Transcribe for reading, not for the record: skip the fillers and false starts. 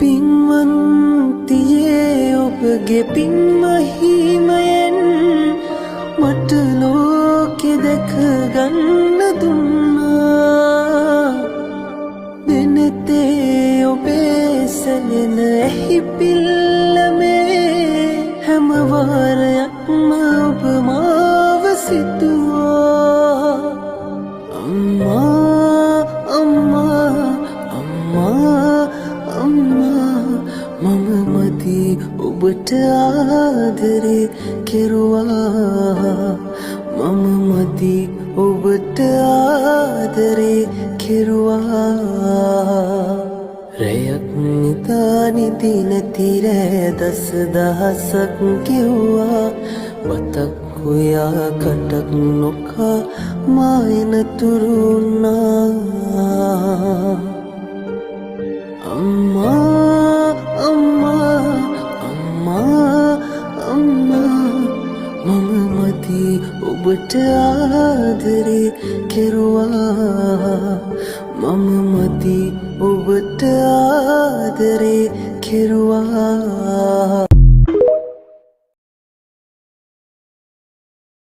පින්වන්තියේ ඔබගේ පින් මහිමයෙන් මට ලෝකෙ දැක ගන්න දුන්නා. දිනතේ ඔබේ සැලෙන ඇහි පිල්ලමේ හැම වාරයක්ම ඔබ මාව සිතුවා. අම්මා අම්මා අම්මා අම්මා මම මදි ඔබට ආදරේ කෙරුවා. මම මදි ඔබට ආදරේ කෙරුවා. රැයක් නිදා නිදි නැති රෑ දස දහසක් කිව්වා. වතක් හොයා කටක් නොකා මා එනතුරු වුණා. අම්මා අම්මා අම්මා අම්මා මම මදි ඔබට ආදරේ කෙරුවා. මම මදි ඔබට ආදරේ කෙරුවා.